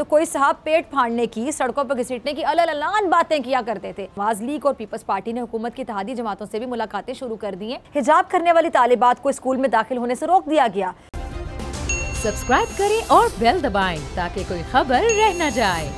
तो कोई साहब पेट फाड़ने की, सड़कों पर घसीटने की अलग बातें किया करते थे। आवाज लीग और पीपल्स पार्टी ने हुकूमत की इत्तेहादी जमातों से भी मुलाकातें शुरू कर दी हैं। हिजाब करने वाली तालिबात को स्कूल में दाखिल होने से रोक दिया गया। सब्सक्राइब करें और बेल दबाएं ताकि कोई खबर रह न जाए।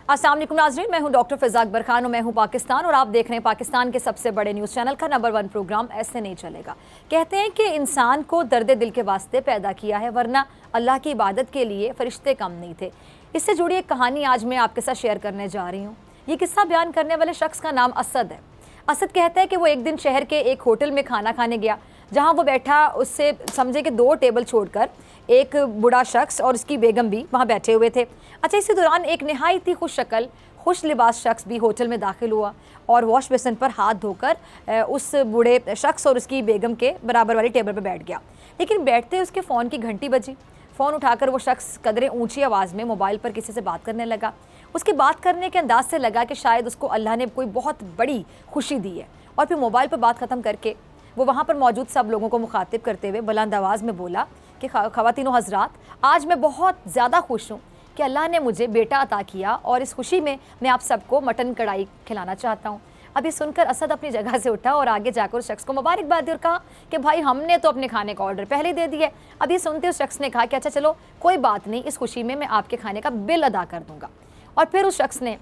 अस्सलाम वालेकुम नाज़रीन, मैं हूं डॉक्टर फ़िज़ा अकबर खान और मैं हूं पाकिस्तान और आप देख रहे हैं पाकिस्तान के सबसे बड़े न्यूज़ चैनल का नंबर 1 प्रोग्राम ऐसे नहीं चलेगा। कहते हैं कि इंसान को दर्द दिल के वास्ते पैदा किया है, वरना अल्लाह की इबादत के लिए फ़रिश्ते कम नहीं थे। इससे जुड़ी एक कहानी आज मैं आपके साथ शेयर करने जा रही हूँ। ये किस्सा बयान करने वाले शख्स का नाम असद है। असद कहता है कि वो एक दिन शहर के एक होटल में खाना खाने गया। जहाँ वो बैठा उससे समझे कि 2 टेबल छोड़कर एक बूढ़ा शख्स और उसकी बेगम भी वहाँ बैठे हुए थे। अच्छा, इसी दौरान एक नहायत ही खुश शक्ल खुश लिबास शख्स भी होटल में दाखिल हुआ और वॉश बेसिन पर हाथ धोकर उस बूढ़े शख्स और उसकी बेगम के बराबर वाली टेबल पर बैठ गया। लेकिन बैठते उसके फ़ोन की घंटी बजी। फ़ोन उठाकर वो शख्स कदरे ऊंची आवाज़ में मोबाइल पर किसी से बात करने लगा। उसकी बात करने के अंदाज से लगा कि शायद उसको अल्लाह ने कोई बहुत बड़ी खुशी दी है। और फिर मोबाइल पर बात ख़त्म करके वो वहाँ पर मौजूद सब लोगों को मुखातिब करते हुए बुलंद आवाज़ में बोला कि ख़वातीनो हज़रात, आज मैं बहुत ज़्यादा खुश हूँ कि अल्लाह ने मुझे बेटा अता किया और इस खुशी में मैं आप सबको मटन कढ़ाई खिलाना चाहता हूँ। अब ये सुनकर असद अपनी जगह से उठा और आगे जाकर उस शख्स को मुबारकबाद दी और कहा कि भाई, हमने तो अपने खाने का ऑर्डर पहले ही दे दिया है। अब ये सुनते उस शख्स ने कहा कि अच्छा चलो कोई बात नहीं, इस खुशी में मैं आपके खाने का बिल अदा कर दूँगा। और फिर उस शख्स ने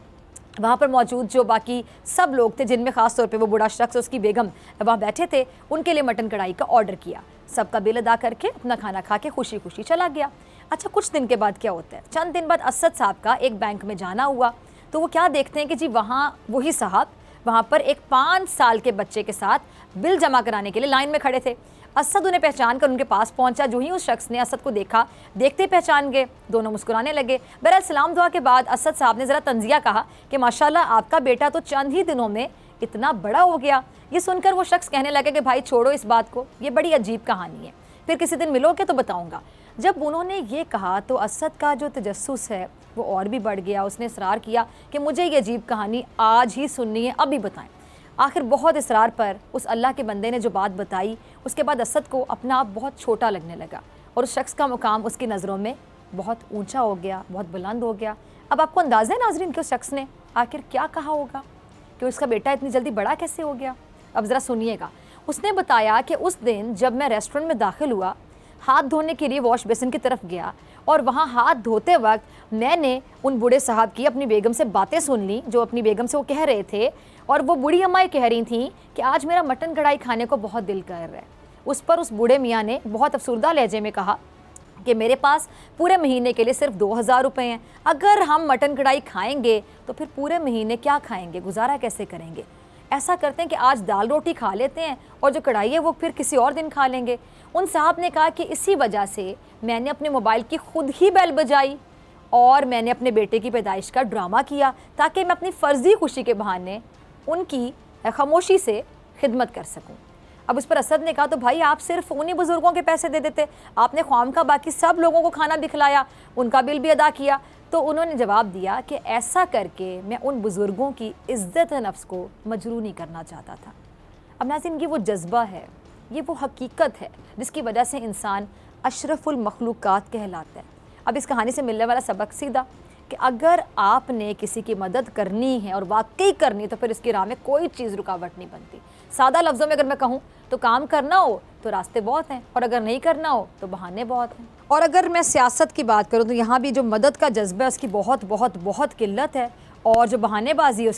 वहाँ पर मौजूद जो बाकी सब लोग थे, जिनमें ख़ास तौर पे वो बूढ़ा शख्स उसकी बेगम वहाँ बैठे थे, उनके लिए मटन कढ़ाई का ऑर्डर किया। सबका बिल अदा करके अपना खाना खा के खुशी खुशी चला गया। अच्छा, कुछ दिन के बाद क्या होता है, चंद दिन बाद असद साहब का एक बैंक में जाना हुआ। तो वो क्या देखते हैं कि जी वहाँ वही साहब वहाँ पर एक 5 साल के बच्चे के साथ बिल जमा कराने के लिए लाइन में खड़े थे। असद उन्हें पहचान कर उनके पास पहुंचा। जो ही उस शख्स ने असद को देखा, देखते पहचान गए, दोनों मुस्कुराने लगे। बहरहाल सलाम दुआ के बाद असद साहब ने ज़रा तंजिया कहा कि माशाल्लाह आपका बेटा तो चंद ही दिनों में इतना बड़ा हो गया। ये सुनकर वो शख्स कहने लगे कि भाई छोड़ो इस बात को, ये बड़ी अजीब कहानी है, फिर किसी दिन मिलोगे तो बताऊँगा। जब उन्होंने ये कहा तो असद का जो तजस्सुस है वो और भी बढ़ गया। उसने इसरार किया कि मुझे ये अजीब कहानी आज ही सुननी है, अभी बताएं। आखिर बहुत इसरार पर उस अल्लाह के बंदे ने जो बात बताई, उसके बाद असद को अपना आप बहुत छोटा लगने लगा और उस शख्स का मुकाम उसकी नज़रों में बहुत ऊंचा हो गया, बहुत बुलंद हो गया। अब आपको अंदाज़ा है नाज़रीन कि उस शख्स ने आखिर क्या कहा होगा कि उसका बेटा इतनी जल्दी बड़ा कैसे हो गया। अब ज़रा सुनिएगा। उसने बताया कि उस दिन जब मैं रेस्टोरेंट में दाखिल हुआ, हाथ धोने के लिए वॉश बेसिन की तरफ गया और वहाँ हाथ धोते वक्त मैंने उन बूढ़े साहब की अपनी बेगम से बातें सुन ली, जो अपनी बेगम से वो कह रहे थे। और वो बूढ़ी अम्माएं कह रही थीं कि आज मेरा मटन कढ़ाई खाने को बहुत दिल कर रहा है। उस पर उस बूढ़े मियाँ ने बहुत अफसरदा लहजे में कहा कि मेरे पास पूरे महीने के लिए सिर्फ 2000 रुपये हैं। अगर हम मटन कढ़ाई खाएंगे तो फिर पूरे महीने क्या खाएंगे, गुजारा कैसे करेंगे। ऐसा करते हैं कि आज दाल रोटी खा लेते हैं और जो कढ़ाई है वो फिर किसी और दिन खा लेंगे। उन साहब ने कहा कि इसी वजह से मैंने अपने मोबाइल की खुद ही बेल बजाई और मैंने अपने बेटे की पैदाइश का ड्रामा किया ताकि मैं अपनी फ़र्जी खुशी के बहाने उनकी खामोशी से खिदमत कर सकूं। अब उस पर असद ने कहा तो भाई आप सिर्फ उन्हीं बुज़ुर्गों के पैसे दे देते, आपने ख्वाम का बाकी सब लोगों को खाना दिखलाया, उनका बिल भी अदा किया। तो उन्होंने जवाब दिया कि ऐसा करके मैं उन बुज़ुर्गों की इज़्ज़त नफ्स को मजरू नहीं करना चाहता था। अब नाज़रीन, ये वो जज्बा है, ये वो हकीकत है जिसकी वजह से इंसान अशरफुल मखलूक़ात कहलाता है। अब इस कहानी से मिलने वाला सबक सीधा कि अगर आपने किसी की मदद करनी है और वाकई करनी है तो फिर इसकी राह में कोई चीज़ रुकावट नहीं बनती। सादा लफ्ज़ों में अगर मैं कहूँ तो काम करना हो तो रास्ते बहुत हैं और अगर नहीं करना हो तो बहाने बहुत हैं। और अगर मैं सियासत की बात करूँ तो यहाँ भी जो मदद का जज्बा है उसकी बहुत बहुत बहुत किल्लत है और जो बहानेबाजी है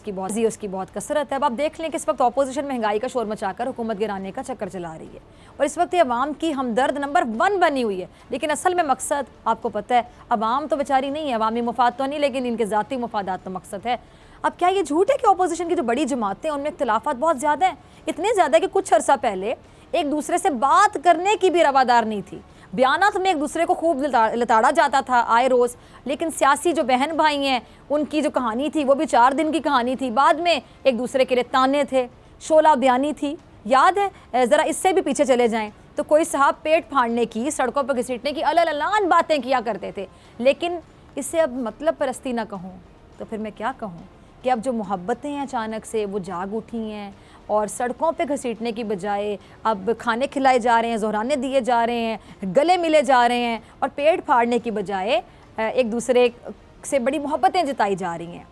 उसकी बहुत कसरत है। अब आप देख लें कि इस वक्त अपोजिशन महंगाई का शोर मचाकर हुकूमत गिराने का चक्कर चला रही है और इस वक्त ये अवाम की हमदर्द नंबर 1 बनी हुई है। लेकिन असल में मकसद आपको पता है, अवाम तो बेचारी नहीं है, अवामी मुफाद तो नहीं, लेकिन इनके ज़ाती मुफादात तो मकसद है। अब क्या ये झूठ है कि अपोजिशन की जो बड़ी जमातें हैं उनमें इख्तिलाफात बहुत ज़्यादा हैं, इतने ज़्यादा कि कुछ अर्सा पहले एक दूसरे से बात करने की भी रवादार नहीं थी। बयानात में एक दूसरे को खूब लताड़ा जाता था आए रोज़, लेकिन सियासी जो बहन भाई हैं उनकी जो कहानी थी वो भी 4 दिन की कहानी थी। बाद में एक दूसरे के लिए ताने थे, शोला बयानी थी। याद है, ज़रा इससे भी पीछे चले जाएं तो कोई साहब पेट फाड़ने की, सड़कों पर घसीटने की अलग बातें किया करते थे। लेकिन इससे अब मतलब परस्ती ना कहूँ, तो फिर मैं क्या कहूँ कि अब जो मोहब्बतें हैं अचानक से वो जाग उठी हैं और सड़कों पे घसीटने की बजाय अब खाने खिलाए जा रहे हैं, ज़ोहराने दिए जा रहे हैं, गले मिले जा रहे हैं और पेट फाड़ने की बजाय एक दूसरे से बड़ी मोहब्बतें जताई जा रही हैं।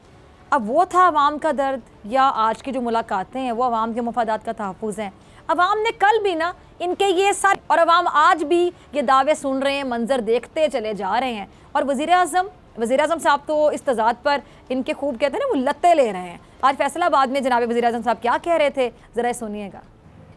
अब वो था अवाम का दर्द या आज की जो मुलाकातें हैं वो अवाम के मफादात का तहफ़्फ़ुज़ हैं। अवाम ने कल भी ना इनके ये सारे और अवाम आज भी ये दावे सुन रहे हैं, मंजर देखते चले जा रहे हैं। और वज़ीर आज़म साहब तो इस तज़ाद पर इनके खूब कहते हैं ना वो लत्ते ले रहे हैं। आज फैसलाबाद में जनाब वज़ीर आज़म साहब क्या कह रहे थे, ज़रा सुनिएगा।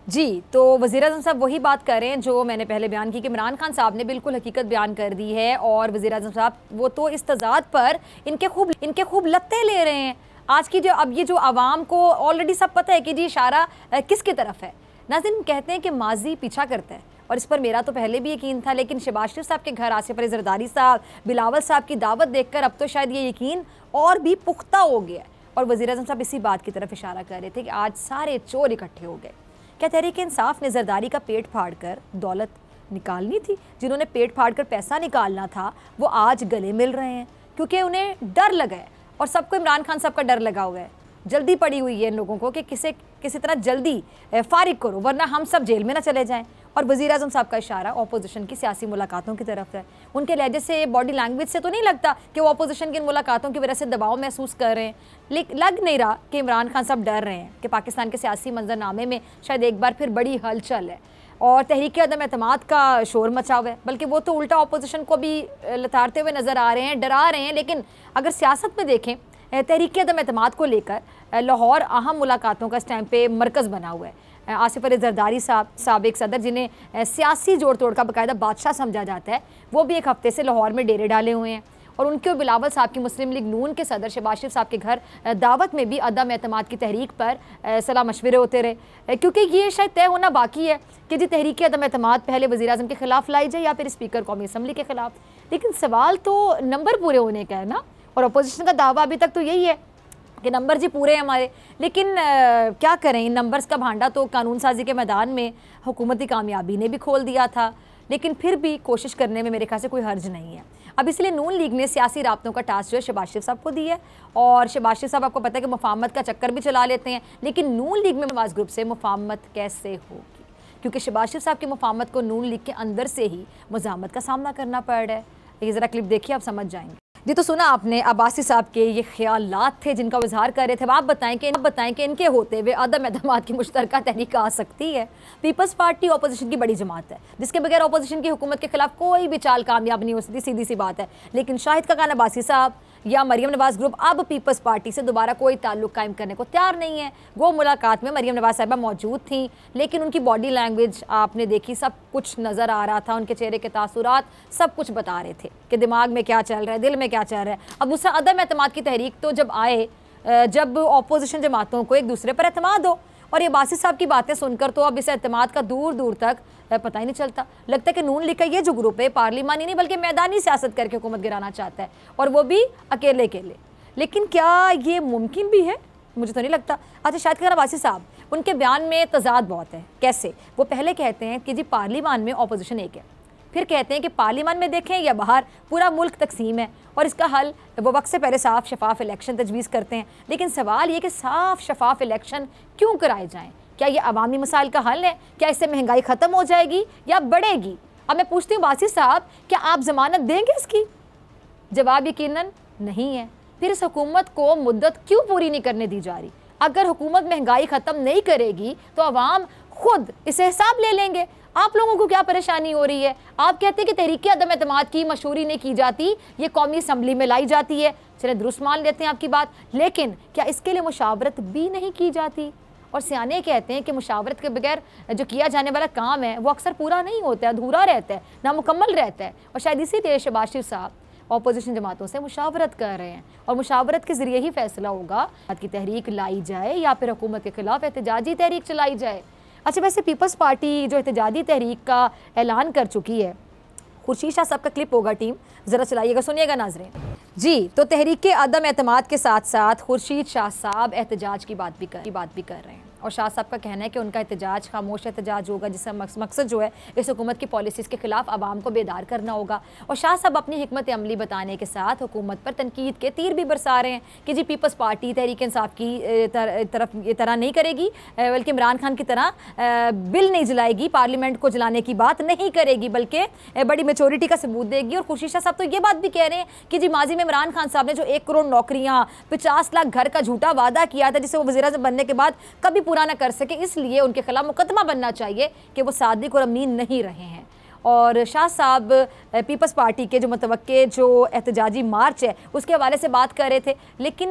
जी, तो वज़ीर आज़म साहब वही बात कर रहे हैं जो मैंने पहले बयान की कि इमरान खान साहब ने बिल्कुल हकीकत बयान कर दी है और वज़ीर आज़म साहब वो तो इस तज़ाद पर इनके खूब लत्ते ले रहे हैं। आज की जो अब ये जो आवाम को ऑलरेडी सब पता है कि जी इशारा किसकी तरफ है। नाज़रीन, कहते हैं कि माजी पीछा करता है और इस पर मेरा तो पहले भी यकीन था, लेकिन शहबाज शरीफ साहब के घर आसिफ अली ज़रदारी साहब, बिलावल साहब की दावत देखकर अब तो शायद ये यकीन और भी पुख्ता हो गया। और वज़ीर आज़म साहब इसी बात की तरफ इशारा कर रहे थे कि आज सारे चोर इकट्ठे हो गए। क्या तहरीक इंसाफ ने ज़रदारी का पेट फाड़ कर दौलत निकालनी थी? जिन्होंने पेट फाड़ कर पैसा निकालना था वो आज गले मिल रहे हैं क्योंकि उन्हें डर लगा है और सबको इमरान खान साहब का डर लगा हुआ है। जल्दी पड़ी हुई है इन लोगों को कि किसी तरह जल्दी फारिग करो वरना हम सब जेल में ना चले जाएं। और वज़ीर आज़म साहब का इशारा अपोजिशन की सियासी मुलाकातों की तरफ है। उनके लहजे से, बॉडी लैंग्वेज से तो नहीं लगता कि वो अपोजिशन की इन मुलाकातों की वजह से दबाव महसूस कर रहे हैं, लेकिन लग नहीं रहा कि इमरान खान साहब डर रहे हैं कि पाकिस्तान के सियासी मंजरनामे में शायद एक बार फिर बड़ी हलचल है और तहरीक अदम एतमाद का शोर मचा हुआ है। बल्कि वो तो उल्टा अपोजिशन को भी लताड़ते हुए नज़र आ रहे हैं, डरा रहे हैं। लेकिन अगर सियासत में देखें, तहरीक अदम एतमाद को लेकर लाहौर अहम मुलाकातों का इस टाइम पे मरकज़ बना हुआ है। आसिफ अली ज़रदारी साहब, साबिक सदर, जिन्हें सियासी जोड़ तोड़ का बाकायदा बादशाह समझा जाता है, वो भी एक हफ्ते से लाहौर में डेरे डाले हुए हैं। और उनके बिलावल साहब की मुस्लिम लीग नून के सदर शहबाज शरीफ साहब के घर दावत में भी अदम एतमाद की तहरीक पर सलाह मशवरे होते रहे, क्योंकि ये शायद तय होना बाकी है कि जी तहरीक अदम एतमाद पहले वज़ीर आज़म के ख़िलाफ़ लाई जाए या फिर स्पीकर कौमी असम्बली के ख़िलाफ़। लेकिन सवाल तो नंबर पूरे होने का है ना, और अपोजिशन का दावा अभी तक तो यही है कि नंबर जी पूरे हैं हमारे। लेकिन क्या करें, इन नंबर्स का भांडा तो कानून साजी के मैदान में हुकूमती कामयाबी ने भी खोल दिया था। लेकिन फिर भी कोशिश करने में मेरे ख्याल से कोई हर्ज नहीं है। अब इसलिए नून लीग ने सियासी राब्तों का टास्क जो है शहबाज शरीफ साहब को दी है। और शहबाज शरीफ साहब आपको पता है कि मुफाहमत का चक्कर भी चला लेते हैं, लेकिन नून लीग में नवाज ग्रुप से मुफाहमत कैसे होगी, क्योंकि शहबाज शरीफ साहब की मुफाहमत को नून लीग के अंदर से ही मुज़ाहमत का सामना करना पड़ रहा है। ये ज़रा क्लिप देखिए, आप समझ जाएंगे। जी, तो सुना आपने अब्बासी साहब के ये ख्यालात थे जिनका इजहार कर रहे थे। आप बताएं कि इनके होते हुए अदम एतमाद की मुश्तरका तहरीक आ सकती है। पीपल्स पार्टी अपोजिशन की बड़ी जमात है जिसके बगैर अपोजिशन की हुकूमत के खिलाफ कोई भी चाल कामयाब नहीं हो सकती, सीधी सी बात है। लेकिन शाहिद खान अब्बासी साहब या मरियम नवाज ग्रुप अब पीपल्स पार्टी से दोबारा कोई ताल्लुक कायम करने को तैयार नहीं है। वो मुलाकात में मरियम नवाज साहिबा मौजूद थी, लेकिन उनकी बॉडी लैंग्वेज आपने देखी, सब कुछ नज़र आ रहा था, उनके चेहरे के तासुरात सब कुछ बता रहे थे कि दिमाग में क्या चल रहा है, दिल में क्या चल रहा है। अब दूसरा अदम एतमाद की तहरीक तो जब आए, जब अपोजिशन जमातों को एक दूसरे पर एतमाद हो, और ये अब्बासी साहब की बातें सुनकर तो अब इस एतमाद का दूर दूर तक पता ही नहीं चलता। लगता है कि नून लीग का ये जो ग्रुप है पार्लिमानी नहीं बल्कि मैदानी सियासत करके हुकूमत गिराना चाहता है, और वो भी अकेले अकेले। लेकिन क्या ये मुमकिन भी है? मुझे तो नहीं लगता। अच्छा, शाहिद खान अब्बासी साहब, उनके बयान में तजाद बहुत है। कैसे? वो पहले कहते हैं कि जी पार्लिमान में अपोजिशन एक है, फिर कहते हैं कि पार्लिमान में देखें या बाहर पूरा मुल्क तकसीम है और इसका हल वो वक्त से पहले साफ शफाफ इलेक्शन तजवीज़ करते हैं। लेकिन सवाल ये कि साफ शफाफ इलेक्शन क्यों कराए जाएँ? क्या ये अवामी मसाइल का हल है? क्या इससे महंगाई ख़त्म हो जाएगी या बढ़ेगी? अब मैं पूछती हूँ अब्बासी साहब, क्या आप ज़मानत देंगे इसकी? जवाब यकीनन नहीं है। फिर इस हुकूमत को मुद्दत क्यों पूरी नहीं करने दी जा रही? अगर हुकूमत महंगाई ख़त्म नहीं करेगी तो अवाम खुद इसे हिसाब ले लेंगे। आप लोगों को क्या परेशानी हो रही है? आप कहते हैं कि तहरीक अदम एतमाद की मशहूरी नहीं की जाती, ये कौमी असम्बली में लाई जाती है। चले दुरुस्त मान लेते हैं आपकी बात, लेकिन क्या इसके लिए मुशावरत भी नहीं की जाती? और सियाने कहते हैं कि मुशावरत के बगैर जो किया जाने वाला काम है वो अक्सर पूरा नहीं होता है, अधूरा रहता है, नामुकम्मल रहता है। और शायद इसीलिए शहबाज शरीफ साहब अपोजिशन जमातों से मुशावरत कर रहे हैं, और मुशावरत के ज़रिए ही फैसला होगा की तहरीक लाई जाए या फिर हुकूमत के खिलाफ एहतजाजी तहरीक चलाई जाए। अच्छा, वैसे पीपल्स पार्टी जो एहतजाजी तहरीक का ऐलान कर चुकी है, खुर्शीद शाह साहब का क्लिप होगा, टीम ज़रा चलाइएगा, सुनिएगा नाज़रीन। जी, तो तहरीक अदम एतमाद के साथ साथ खुर्शीद शाह साहब एहतजाज की बात भी कर रहे हैं। और शाह साहब का कहना है कि उनका एहतजाज खामोश एहतजाज होगा, जिसका मकसद जो है इस हुकूमत की पॉलिसीज़ के खिलाफ आवाम को बेदार करना होगा। और शाह साहब अपनी हिकमत अमली बताने के साथ हुकूमत पर तनकीद के तीर भी बरसा रहे हैं कि जी पीपल्स पार्टी तहरीक इंसाफ की तरफ ये तरह नहीं करेगी, बल्कि इमरान खान की तरह बिल नहीं जलाएगी, पार्लियामेंट को जलाने की बात नहीं करेगी, बल्कि बड़ी मेचोरिटी का सबूत देगी। और खुशी शाह साहब तो ये बात भी कह रहे हैं कि जी माजी में इमरान खान साहब ने जो 1 करोड़ नौकरियाँ, 50 लाख घर का झूठा वादा किया था जिसे वो वज़ीर-ए-आज़म बनने के बाद कभी पूरा ना कर सके, इसलिए उनके खिलाफ मुकदमा बनना चाहिए कि वो सादिक और अमीन नहीं रहे हैं। और शाह साहब पीपल्स पार्टी के जो मुतवक्के जो एहतजाजी मार्च है उसके हवाले से बात कर रहे थे, लेकिन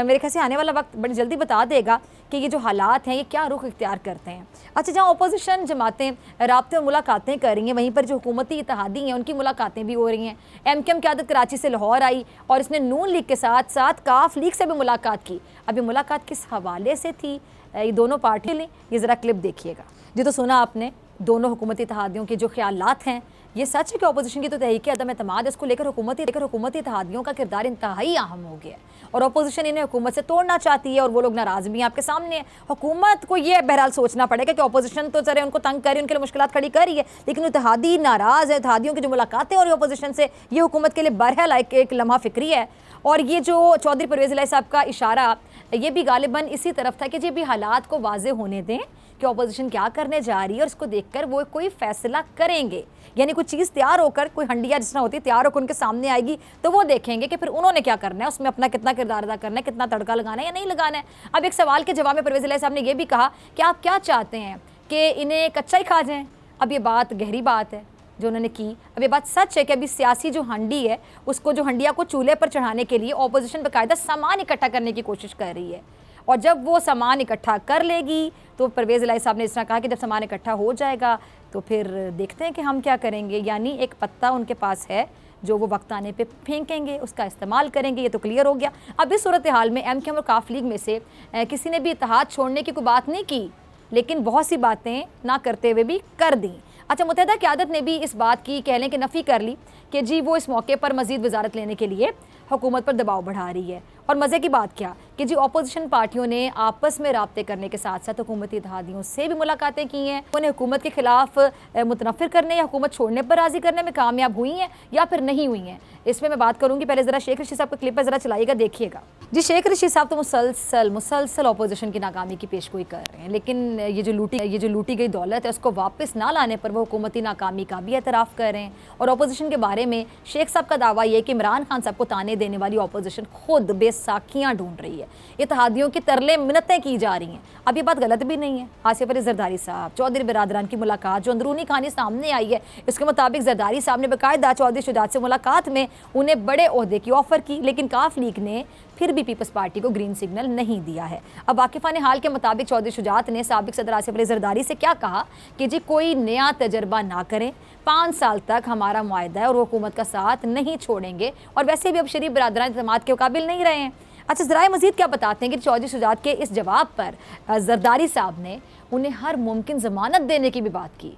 मेरे ख्याल से आने वाला वक्त बड़ी जल्दी बता देगा कि ये जो हालात हैं ये क्या रुख इख्तियार करते हैं। अच्छा, जहाँ अपोजिशन जमातें राब्ते और मुलाकातें कर रही हैं, वहीं पर जो हुकूमती इत्तेहादी हैं उनकी मुलाकातें भी हो रही हैं। MKM क़यादत कराची से लाहौर आई और इसने नून लीग के साथ साथ काफ लीग से भी मुलाकात की। अभी मुलाकात किस हवाले से थी, ये दोनों पार्टी ने, ये ज़रा क्लिप देखिएगा। जी तो सुना आपने दोनों हुकूमती इत्तेहादियों के जो ख्यालात हैं, ये सच है कि अपोजिशन की तो तहरीक अदम एतमाद है, इसको लेकर हुकूमती इत्तेहादियों का किरदार इंतहाई अहम हो गया है और अपोजिशन इन्हें हुकूमत से तोड़ना चाहती है और वो लोग नाराज़ भी हैं आपके सामने है। हुकूमत को ये बहरहाल सोचना पड़ेगा कि अपोजिशन तो चले उनको तंग कर रही है, उनके लिए मुश्किलात खड़ी कर रही है, लेकिन इत्तेहादी नाराज़ है। इत्तेहादियों की जो मुलाकातें हो रही है अपोजिशन से, ये हुकूमत के लिए बहरहाल एक लम्हा फिक्री है। और ये जो चौधरी परवेज़ इलाही साहब का इशारा, ये भी गालिबन इसी तरफ था कि जी भी हालात को वाजे होने दें कि अपोजिशन क्या करने जा रही है और इसको देखकर वो कोई फैसला करेंगे। यानी कोई चीज़ तैयार होकर, कोई हंडिया जिस तरह होती है तैयार होकर उनके सामने आएगी तो वो देखेंगे कि फिर उन्होंने क्या करना है, उसमें अपना कितना किरदार अदा करना है, कितना तड़का लगाना है या नहीं लगाना है। अब एक सवाल के जवाब में परवेज़ इलाही साहब ने यह भी कहा कि आप क्या चाहते हैं कि इन्हें कच्चा ही खा जाएँ। अब ये बात गहरी बात है जो उन्होंने की। अब ये बात सच है कि अभी सियासी जो हंडी है उसको, जो हंडिया को चूल्हे पर चढ़ाने के लिए अपोजिशन बाकायदा सामान इकट्ठा करने की कोशिश कर रही है और जब वो सामान इकट्ठा कर लेगी तो परवेज़ इलाही साहब ने इस तरह कहा कि जब सामान इकट्ठा हो जाएगा तो फिर देखते हैं कि हम क्या करेंगे। यानी एक पत्ता उनके पास है जो वो वक्त आने पे फेंकेंगे, उसका इस्तेमाल करेंगे। ये तो क्लियर हो गया। अब इस सूरत हाल में MKM और काफ लीग में से किसी ने भी इत्तेहाद छोड़ने की कोई बात नहीं की, लेकिन बहुत सी बातें ना करते हुए भी कर दी। अच्छा, मुत्तहिदा क़यादत ने भी इस बात की कह लें कि नफ़ी कर ली कि जी वो इस मौके पर मज़ीद वजारत लेने के लिए हुकूमत पर दबाव बढ़ा रही है। और मज़े की बात क्या कि जी अपोजिशन पार्टियों ने आपस में राब्ते करने के साथ साथ हुकूमती इत्तेहादियों से भी मुलाकातें की हैं। उन्हें हुकूमत के खिलाफ मुतनफ़िर करने या हुकूमत छोड़ने पर राज़ी करने में कामयाब हुई हैं या फिर नहीं हुई हैं, इसमें मैं बात करूँगी। पहले ज़रा शेख रशीद साहब का क्लिप है, ज़रा चलाइएगा, देखिएगा। जी शेख रशीद साहब तो मुसलसल अपोजिशन की नाकामी की पेशगोई कर रहे हैं, लेकिन ये जो लूटी गई दौलत है उसको वापस ना लाने पर वो हुकूमती नाकामी का भी एतराफ़ कर रहे हैं। और अपोजिशन के बारे में शेख साहब का दावा ये कि इमरान खान साहब को ताने देने वाली अपोजिशन खुद बेसाखियाँ ढूंढ रही है, इत्तेहादियों की तरले मिन्नतें की जा रही हैं। अब ये बात गलत भी नहीं है। आसिफ अली जरदारी साहब, चौधरी बिरादरान की मुलाकात, जो अंदरूनी कहानी सामने आई है, इसके मुताबिक जरदारी साहब ने बाकायदा चौधरी शुजात से मुलाकात में उन्हें बड़े ओहदे की ऑफ़र की, लेकिन काफ लीग ने फिर भी पीपल्स पार्टी को ग्रीन सिग्नल नहीं दिया है। अब वाकिफ़ान हाल के मुताबिक चौधरी शुजात ने साबिक सदर आसिफ अली जरदारी से क्या कहा कि जी कोई नया तजर्बा ना करें, 5 साल तक हमारा मुआहदा है और हुकूमत का साथ नहीं छोड़ेंगे, और वैसे भी अब शरीफ बरादरान एतमाद के काबिल नहीं रहे हैं। अच्छा, ज़राए मज़ीद क्या बताते हैं कि चौधरी शुजात के इस जवाब पर जरदारी साहब ने उन्हें हर मुमकिन ज़मानत देने की भी बात की,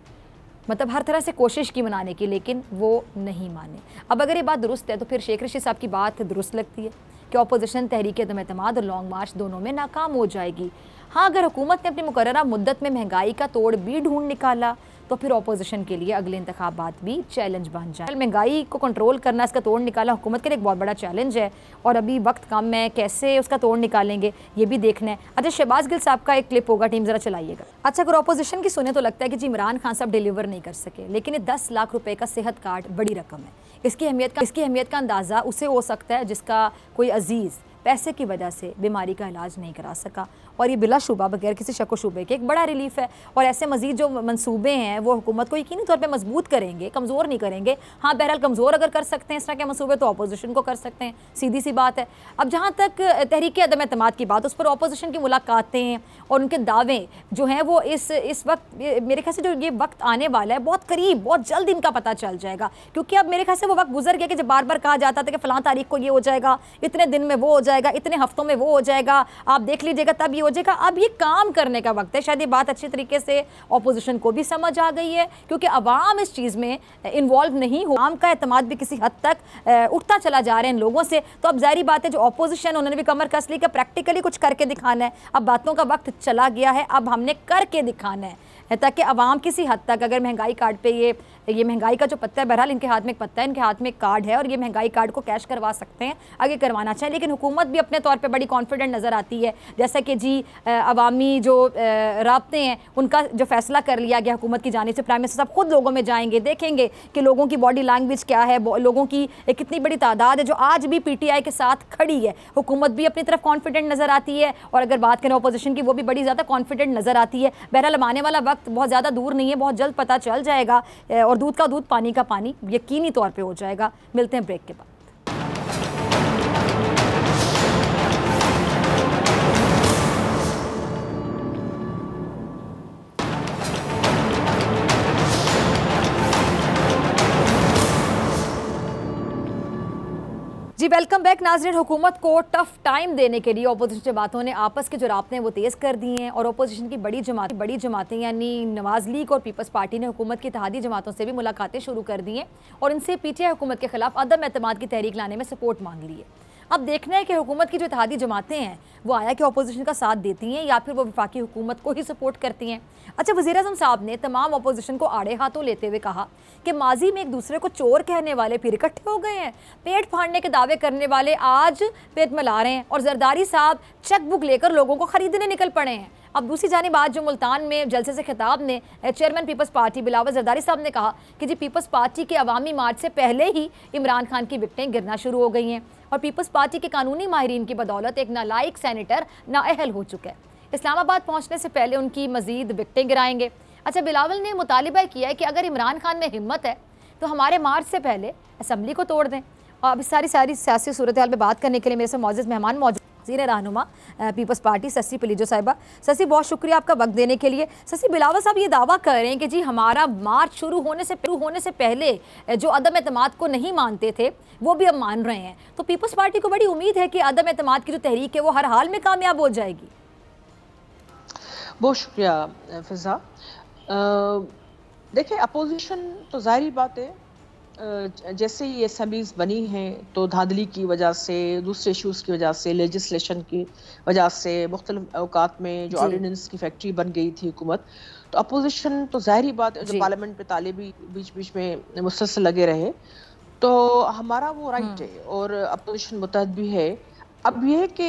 मतलब हर तरह से कोशिश की मनाने की, लेकिन वो नहीं माने। अब अगर ये बात दुरुस्त है तो फिर शेख रशीद साहब की बात दुरुस्त लगती है कि अपोजिशन तहरीक अदम एतमाद और लॉन्ग मार्च दोनों में नाकाम हो जाएगी। हाँ, अगर हुकूमत ने अपनी मुकर्ररा मुद्दत में महंगाई का तोड़ भी ढूंढ निकाला तो फिर अपोजिशन के लिए अगले इंतखाबात भी चैलेंज बन जाए। महंगाई को कंट्रोल करना, इसका तोड़ निकालना हुकूमत के लिए एक बहुत बड़ा चैलेंज है और अभी वक्त कम है, कैसे उसका तोड़ निकालेंगे ये भी देखना है। अच्छा, शहबाज गिल साहब का एक क्लिप होगा, टीम ज़रा चलाइएगा। अच्छा, अगर अपोजिशन की सुने तो लगता है कि जी इमरान खान साहब डिलीवर नहीं कर सके, लेकिन ये 10 लाख रुपए का सेहत कार्ड बड़ी रकम है। इसकी अहमियत का अंदाज़ा उसे हो सकता है जिसका कोई अजीज़ पैसे की वजह से बीमारी का इलाज नहीं करा सका, और ये बिलाशुबा बगैर किसी शक व शुबे के एक बड़ा रिलीफ है। और ऐसे मजीद जो मंसूबे हैं वो हुकूमत को यकीनी तौर पे मजबूत करेंगे, कमज़ोर नहीं करेंगे। हाँ, बहरहाल कमज़ोर अगर कर सकते हैं इस तरह के मंसूबे तो अपोजिशन को कर सकते हैं, सीधी सी बात है। अब जहाँ तक तहरीक अदम एतमाद की बात, उस पर अपोजिशन की मुलाकातें और उनके दावे जो हैं वो इस वक्त मेरे ख्याल से जो ये वक्त आने वाला है बहुत करीब, बहुत जल्द इनका पता चल जाएगा, क्योंकि अब मेरे ख्याल से वो वक्त गुजर गया कि जब बार बार कहा जाता था कि फ़लाँ तारीख को ये हो जाएगा, इतने दिन में वो हो जाएगा, इतने हफ्तों में वो हो जाएगा, आप देख लीजिएगा तब ये हो जाएगा। अब ये काम करने का वक्त है। शायद ये बात अच्छी तरीके से ऑपोजिशन को भी समझ आ गई है, क्योंकि अवाम इस चीज़ में इन्वॉल्व नहीं हो, आम का एतमाद भी किसी हद तक उठता चला जा रहा है इन लोगों से। तो अब जाहिर बात है जो ऑपोजिशन उन्होंने भी कमर कस ली कि प्रैक्टिकली कुछ करके दिखाना है। अब बातों का वक्त चला गया है, अब हमने करके दिखाना है ताकि अवाम किसी हद तक, अगर महंगाई कार्ड पे ये महंगाई का जो पत्ता है, बहरहाल इनके हाथ में एक पत्ता है, इनके हाथ में एक कार्ड है और ये महंगाई कार्ड को कैश करवा सकते हैं, आगे करवाना चाहिए। लेकिन हुकूमत भी अपने तौर पे बड़ी कॉन्फिडेंट नज़र आती है, जैसा कि जी अवामी जो राब्ते हैं उनका जो फैसला कर लिया गया हुकूमत की जानिब से, प्राइम मिनिस्टर साहब खुद लोगों में जाएंगे, देखेंगे कि लोगों की बॉडी लैंग्वेज क्या है, लोगों की कितनी बड़ी तादाद है जो आज भी PTI के साथ खड़ी है। हुकूमत भी अपनी तरफ कॉन्फिडेंट नज़र आती है और अगर बात करें अपोजिशन की, वो भी बड़ी ज़्यादा कॉन्फिडेंट नज़र आती है। बहरहाल आने वाला वक्त बहुत ज़्यादा दूर नहीं है, बहुत जल्द पता चल जाएगा और दूध का दूध पानी का पानी यकीनी तौर पे हो जाएगा। मिलते हैं ब्रेक के बाद। जी वेलकम बैक नाज़रीन। हुकूमत को टफ टाइम देने के लिए अपोजिशन जमातों ने आपस के जो राब्ते हैं वो तेज़ कर दिए हैं और अपोजिशन की बड़ी जमातें यानी नवाज लीग और पीपल्स पार्टी ने हुकूमत की इत्तेहादी जमातों से भी मुलाकातें शुरू कर दी हैं और इनसे PTI हुकूमत के खिलाफ अदम एतमाद की तहरीक लाने में सपोर्ट मांग ली है। अब देखना है कि हुकूमत की जो इत्तेहादी जमातें हैं वो आया कि अपोजिशन का साथ देती हैं या फिर वो वफाकी हुकूमत को ही सपोर्ट करती हैं। अच्छा, वज़ीर-ए-आज़म साहब ने तमाम अपोजिशन को आड़े हाथों लेते हुए कहा कि माजी में एक दूसरे को चोर कहने वाले फिर इकट्ठे हो गए हैं, पेट फाड़ने के दावे करने वाले आज पेट मिला रहे हैं और जरदारी साहब चेक बुक लेकर लोगों को ख़रीदने निकल पड़े हैं। अब दूसरी जानिब आज जो मुल्तान में जलसे से खिताब ने चेयरमैन पीपल्स पार्टी बिलावल जरदारी साहब ने कहा कि जी पीपल्स पार्टी के अवामी मार्च से पहले ही इमरान खान की विकटें गिरना शुरू हो गई हैं और पीपल्स पार्टी के कानूनी माहिरीन की बदौलत एक नालायक सेनेटर नाअहल हो चुका है। इस्लामाबाद पहुँचने से पहले उनकी मजीद विकटें गिराएंगे। अच्छा, बिलावल ने मुतालिबा किया है कि अगर इमरान खान में हिम्मत है तो हमारे मार्च से पहले असम्बली को तोड़ दें। और अब इस सारी सियासी सूरत हाल पर बात करने के लिए मेरे से मौजूद मेहमान मौजूद वज़ीर रहनुमा पीपल्स पार्टी ससी पलीजो साहिबा। ससी, बहुत शुक्रिया आपका वक्त देने के लिए। ससी, बिलावल साहब ये दावा कर रहे हैं कि जी हमारा मार्च शुरू होने से पहले जो अदम एतमाद को नहीं मानते थे वो भी अब मान रहे हैं, तो पीपल्स पार्टी को बड़ी उम्मीद है कि अदम एतमाद की जो तहरीक है वो हर हाल में कामयाब हो जाएगी। बहुत शुक्रिया फिजा। देखिए, अपोजिशन तो जाहिर बात है जैसे ही असेंबलीज बनी हैं तो धांधली की वजह से, दूसरे इशूज़ की वजह से, लेजिस्लेशन की वजह से, मुख्तलिफ औकात में जो ऑर्डिनेंस की फैक्ट्री बन गई थी हुकूमत, तो अपोजिशन तो जाहिर बात है जो पार्लियामेंट पे तालिबी बीच बीच में मुसलसल लगे रहे, तो हमारा वो राइट है और अपोजिशन मुतहद भी है। अब ये कि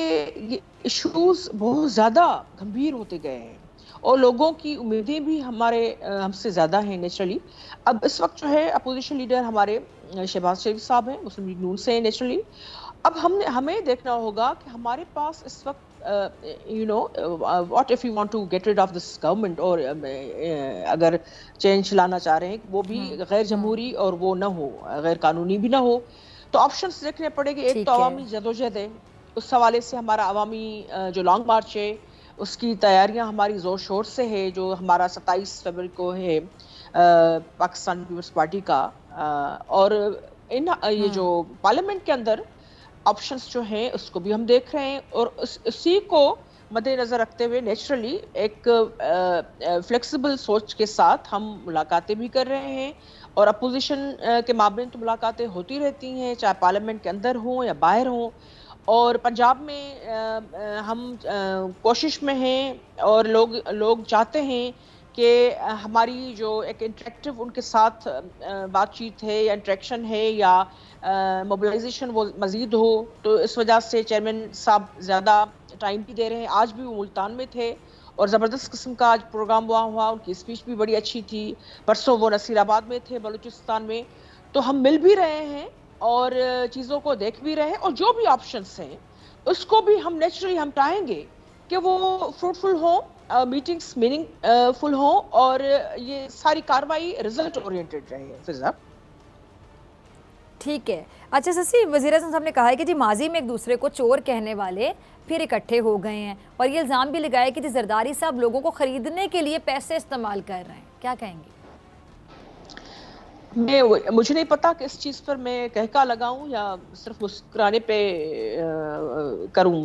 ये इशूज़ बहुत ज़्यादा गंभीर होते गए हैं और लोगों की उम्मीदें भी हमसे ज़्यादा हैं नेचुरली। अब इस वक्त जो है अपोजिशन लीडर हमारे शहबाज शरीफ साहब हैं, मुस्लिम लीग नून से नेचुरली। अब हमें देखना होगा कि हमारे पास इस वक्त what if you want to get rid of this government, और अगर चेंज लाना चाह रहे हैं वो भी गैर जमहूरी और वो ना हो, गैर कानूनी भी ना हो, तो ऑप्शंस देखने पड़ेंगे। एक तो अवामी जदोजहद है, उस हवाले से हमारा अवामी जो लॉन्ग मार्च है उसकी तैयारियां हमारी ज़ोर शोर से है, जो हमारा 27 फरवरी को है पाकिस्तान पीपल्स पार्टी का। और ये जो पार्लियामेंट के अंदर ऑप्शंस जो हैं उसको भी हम देख रहे हैं और उसी को मद्देनज़र रखते हुए नेचुरली एक फ्लेक्सिबल सोच के साथ हम मुलाकातें भी कर रहे हैं और अपोजिशन के माबैन तो मुलाकातें होती रहती हैं, चाहे पार्लियामेंट के अंदर हों या बाहर हों। और पंजाब में हम कोशिश में हैं और लोग चाहते हैं कि हमारी जो एक इंटरेक्टिव उनके साथ बातचीत है या इंटरेक्शन है या मोबिलाइजेशन वो मज़ीद हो, तो इस वजह से चेयरमैन साहब ज़्यादा टाइम भी दे रहे हैं। आज भी वो मुल्तान में थे और ज़बरदस्त किस्म का आज प्रोग्राम हुआ, उनकी स्पीच भी बड़ी अच्छी थी। परसों वो नसीराबाद में थे बलूचिस्तान में। तो हम मिल भी रहे हैं और चीज़ों को देख भी रहे हैं और जो भी ऑप्शंस हैं उसको भी हम नेचुरली हम चाहेंगे कि वो फ्रूटफुल हो, मीटिंग्स मीनिंगफुल हो और ये सारी कार्रवाई रिजल्ट ओरिएंटेड रहे। फिजा, ठीक है। अच्छा ससी, वज़ीर-ए-आज़म साहब ने कहा है कि जी माजी में एक दूसरे को चोर कहने वाले फिर इकट्ठे हो गए हैं और ये इल्ज़ाम भी लगाया कि जी जरदारी साहब लोगों को ख़रीदने के लिए पैसे इस्तेमाल कर रहे हैं, क्या कहेंगे? मुझे नहीं पता कि इस चीज़ पर मैं कहका लगाऊं या सिर्फ मुस्कुराने पे करूं।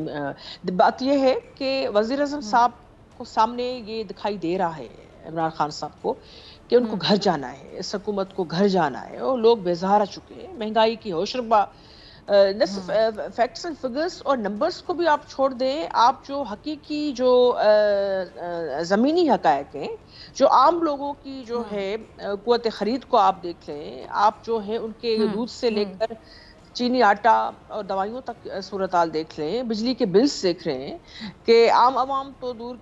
बात यह है कि वज़ीर आज़म साहब को सामने ये दिखाई दे रहा है, इमरान खान साहब को, कि उनको घर जाना है, इस हुकूमत को घर जाना है, और लोग बेजार आ चुके हैं। महंगाई की होशरुबा, फैक्ट्स एंड फिगर्स और नंबर्स को भी आप छोड़ दें, आप जो हकीकी जो ज़मीनी हकायक हैं, जो आम लोगों की जो है कुव्वत खरीद को आप देख लें, आप जो है उनके दूध से लेकर चीनी, आटा और दवाइयों तक सूरत हाल देख लें, बिजली के बिल्स देख रहे हैं कि आम आवाम तो दूर,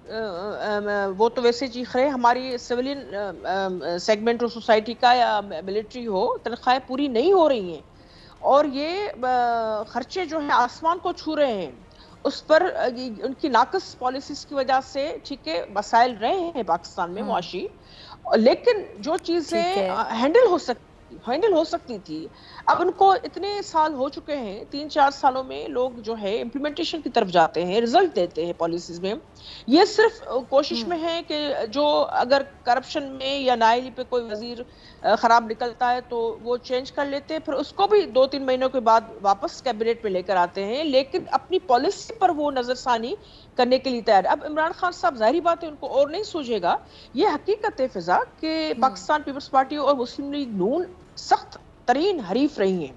वो तो वैसे चीख रहे हैं, हमारी सिविलियन सेगमेंट और सोसाइटी का या मिलिट्री हो, तनख्वाहें पूरी नहीं हो रही हैं, और ये खर्चे जो हैं आसमान को छू रहे हैं। उस पर उनकी नाकस पॉलिसीज की वजह से ठीक है मसाइल रहे हैं पाकिस्तान में मुआशी, लेकिन जो चीजें हैंडल हो सकती थी, अब उनको इतने साल हो चुके हैं, 3-4 सालों में लोग जो है इम्प्लीमेंटेशन की तरफ जाते हैं, रिजल्ट देते हैं पॉलिसीज में। ये सिर्फ कोशिश में है कि जो अगर करप्शन में या नाअहली पे कोई वजीर खराब निकलता है तो वो चेंज कर लेते हैं, फिर उसको भी 2-3 महीनों के बाद वापस कैबिनेट में लेकर आते हैं, लेकिन अपनी पॉलिसी पर वो नजरसानी करने के लिए तैयार। अब इमरान खान साहब जाहिर बात है उनको और नहीं सूझेगा, ये हकीकत है फिजा कि पाकिस्तान पीपल्स पार्टी और मुस्लिम लीग नून सख्त तरीन हरीफ रही हैं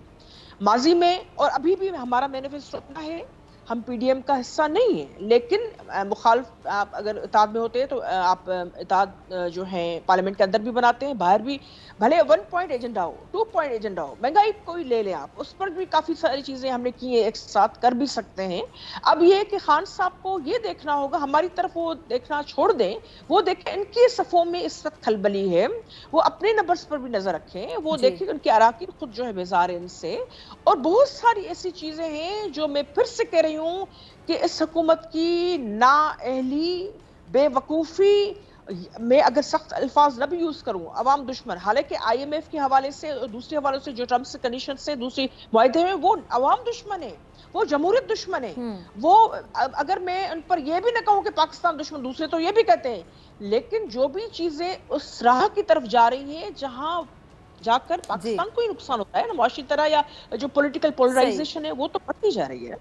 माजी में, और अभी भी हमारा मैनिफेस्टो अपना है, हम पीडीएम का हिस्सा नहीं है, लेकिन मुखालिफ आप अगर इत्तेहाद में होते हैं तो आप इत्तेहाद जो है पार्लियामेंट के अंदर भी बनाते हैं, बाहर भी, भले 1 पॉइंट एजेंडा हो, 2 पॉइंट एजेंडा हो, महंगाई कोई ले लें आप, उस पर भी काफ़ी सारी चीज़ें हमने की है, एक साथ कर भी सकते हैं। अब ये कि खान साहब को ये देखना होगा, हमारी तरफ वो देखना छोड़ दें, वो देखें इनकी सफ़ों में इस वक्त खलबली है, वो अपने नंबर्स पर भी नज़र रखें, वो देखें उनके अराकीन खुद जो है बेजार है इनसे, और बहुत सारी ऐसी चीज़ें हैं जो मैं फिर से कह रही हूँ कि इस हुकूमत की नाअहली, बेवकूफ़ी में अगर सख्त अल्फाज न भी यूज करूं, अवाम दुश्मन, हालांकि IMF के हवाले से और दूसरे हवालों से जो टर्म्स कंडीशन से दूसरी मुआहदे में वो अवाम दुश्मन है, वो जमहूरियत दुश्मन है, वो अगर मैं उन पर यह भी न कहूं कि पाकिस्तान दुश्मन, दूसरे तो ये भी कहते हैं, लेकिन जो भी चीजें उस राह की तरफ जा रही हैं जहां जाकर पाकिस्तान को ही नुकसान होता है ना, मुआशी तरह या जो पॉलिटिकल पोलराइजेशन है वो तो बढ़ती जा रही है।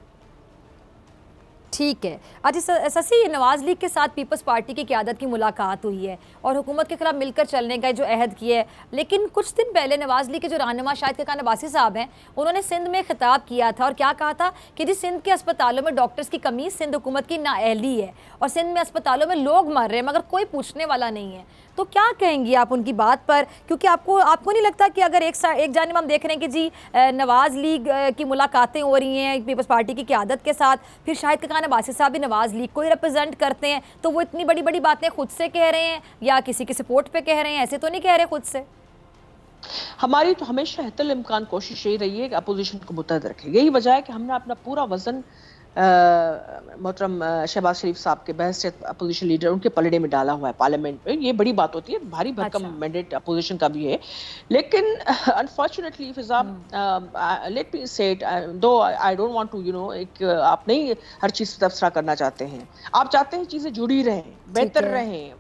ठीक है। अच्छा ससी, नवाज लीग के साथ पीपल्स पार्टी की क़यादत की मुलाकात हुई है और हुकूमत के खिलाफ मिलकर चलने का जो अहद किया है, लेकिन कुछ दिन पहले नवाज लीग के जो रहनुमा शाहिद खान अब्बासी साहब हैं, उन्होंने सिंध में खिताब किया था और क्या कहा था कि जी सिंध के अस्पतालों में डॉक्टर्स की कमी सिंध हुकूमत की नाअहली है और सिंध में अस्पतालों में लोग मर रहे हैं मगर कोई पूछने वाला नहीं है। तो क्या कहेंगी आप उनकी बात पर, क्योंकि आपको नहीं लगता कि अगर एक जानिब हम देख रहे हैं कि जी नवाज लीग की मुलाकातें हो रही हैं पीपल्स पार्टी की क़यादत के साथ, फिर शाहिद खान अब्बासी साहब भी नवाज लीग को ही रिप्रेजेंट करते हैं, तो वो इतनी बड़ी बड़ी बातें खुद से कह रहे हैं या किसी के सपोर्ट पे कह रहे हैं, ऐसे तो नहीं कह रहे खुद से? हमारी तो हमेशा हतल इम्कान कोशिश यही रही है कि अपोजिशन को मुतहद रखे। यही वजह है कि हमने अपना पूरा वजन मोहतरम शहबाज शरीफ साहब के बहसियत अपोजिशन लीडर उनके पलड़े में डाला हुआ है पार्लियामेंट में। ये बड़ी बात होती है, भारी भरकम मैंडेट अपोजिशन का भी है, लेकिन अनफॉर्चुनेटली फिजा लेट मी से इट, दो आई डोंट वांट टू एक आप नहीं हर चीज़ पर तबसरा करना चाहते हैं, आप चाहते हैं चीज़ें जुड़ी रहें, बेहतर रहें,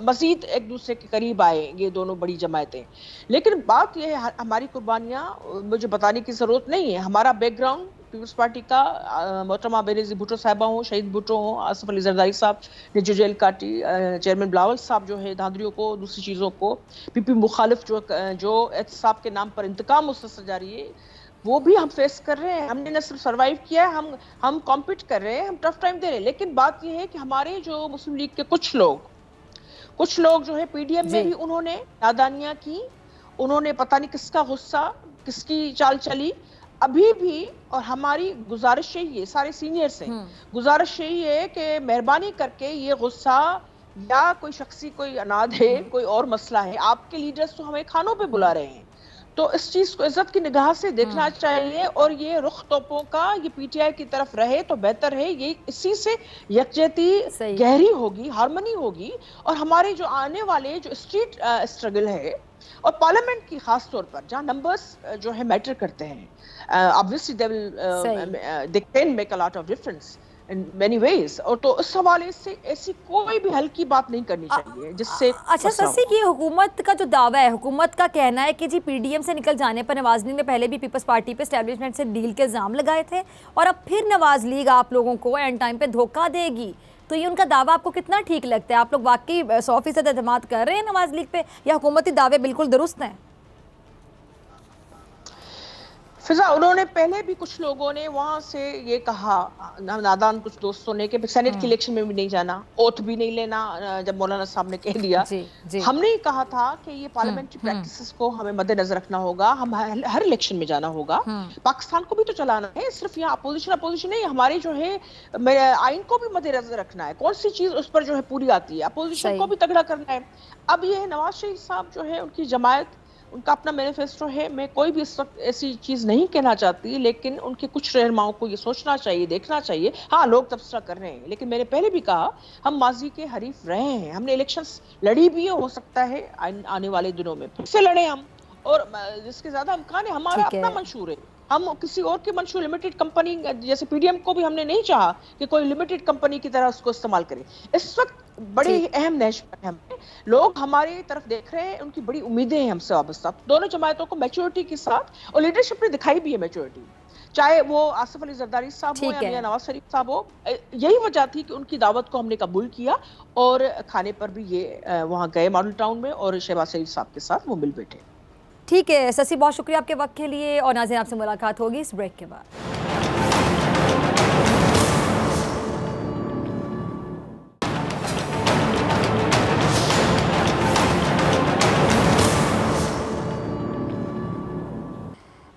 मज़ीद एक दूसरे के करीब आए ये दोनों बड़ी जमायतें। लेकिन बात यह है हमारी कुर्बानियाँ मुझे बताने की ज़रूरत नहीं है, हमारा बैकग्राउंड पीपल्स पार्टी का, मोहतरमा बेनज़ीर भुट्टो साहिबा हों, शहीद भुट्टो हों, आसिफ अली जरदारी साहब ने जो जेल काटी, चेयरमैन बिलावल साहब जो है धांधलियों को दूसरी चीज़ों को, पीपी मुखालिफ जो एहतसाब के नाम पर इंतकाम मुस्तसर जारी है वो भी हम फेस कर रहे हैं। हमने न सिर्फ सर्वाइव किया है, हम कॉम्पीट कर रहे हैं, हम टफ टाइम दे रहे हैं, लेकिन बात यह है कि हमारे जो मुस्लिम लीग के कुछ लोग जो है पीडीएम में भी उन्होंने नादानियाँ की, उन्होंने पता नहीं किसका गुस्सा किसकी चाल चली अभी भी, और हमारी गुजारिश यही है सारे सीनियर से, गुजारिश यही है कि मेहरबानी करके ये गुस्सा या कोई शख्सी कोई अनाद है, कोई और मसला है, आपके लीडर्स तो हमें खानों पे बुला रहे हैं, तो इस चीज को इज्जत की निगाह से देखना चाहिए, और ये रुख तोपों का ये पीटीआई की तरफ रहे तो बेहतर है। ये इसी से यकजहती गहरी होगी, हार्मनी होगी, और हमारे जो आने वाले जो स्ट्रीट स्ट्रगल है और पार्लियामेंट की खास तौर पर जहाँ नंबर्स जो है मैटर करते हैं, obviously they can make a lot of difference, in many ways। और तो इस हवाले से ऐसी कोई भी हल्की बात नहीं करनी चाहिए जिससे अच्छा शशि, की हुकूमत का जो दावा है, हुकूमत का कहना है कि जी पीडीएम से निकल जाने पर नवाज लीग ने पहले भी पीपल्स पार्टी पे एस्टेब्लिशमेंट से डील के इल्जाम लगाए थे और अब फिर नवाज लीग आप लोगों को एंड टाइम पे धोखा देगी। तो ये उनका दावा आपको कितना ठीक लगता है? आप लोग वाकई 100% एतमाद कर रहे हैं नवाज लीग पे, या हुकूमती दावे बिल्कुल दुरुस्त हैं? फिजा, उन्होंने पहले भी कुछ लोगों ने वहां से ये कहा, नादान कुछ दोस्तों ने, कि सेनेट के इलेक्शन में भी नहीं जाना, ओथ भी नहीं लेना। जब मौलाना साहब ने कह दिया, हमने ही कहा था कि ये पार्लियामेंट्री प्रैक्टिसेस को हमें मद्देनजर रखना होगा, हम हर इलेक्शन में जाना होगा। पाकिस्तान को भी तो चलाना है, सिर्फ यहाँ अपोजिशन नहीं, हमारी जो है आइन को भी मद्देनजर रखना है। कौन सी चीज उस पर जो है पूरी आती है, अपोजिशन को भी तगड़ा करना है। अब ये नवाज शरीफ साहब जो है, उनकी जमायत, उनका अपना मैनिफेस्टो है। मैं कोई भी इस वक्त ऐसी चीज नहीं कहना चाहती, लेकिन उनके कुछ रहनुमाओं को ये सोचना चाहिए, देखना चाहिए। हाँ, लोग तबसरा कर रहे हैं, लेकिन मैंने पहले भी कहा हम माजी के हरीफ रहे हैं, हमने इलेक्शंस लड़ी भी हो सकता है आने वाले दिनों में फिर से लड़े हम, और जिसके ज्यादा इम्कान है। हमारा अपना मंशूर है, हम किसी और के मंशूर, लिमिटेड कंपनी जैसे पीडीएम को भी हमने नहीं चाहा कि कोई लिमिटेड कंपनी की तरह उसको इस्तेमाल करे। इस वक्त बड़ी अहम नेशनल है, हमें लोग हमारी तरफ देख रहे हैं, उनकी बड़ी उम्मीदें हैं हमसे वाबस्ता। दोनों जमायतों को मैच्योरिटी के साथ, और लीडरशिप ने दिखाई भी है मैच्योरिटी, चाहे वो आसिफ अली जरदारी साहब हो या नवाज शरीफ साहब हो। यही वजह थी कि उनकी दावत को हमने कबूल किया और खाने पर भी ये वहां गए मॉडल टाउन में, और शहबाज शरीफ साहब के साथ वो मिल बैठे। ठीक है शशि, बहुत शुक्रिया आपके वक्त के लिए, और नाज़रीन आपसे मुलाकात होगी इस ब्रेक के बाद।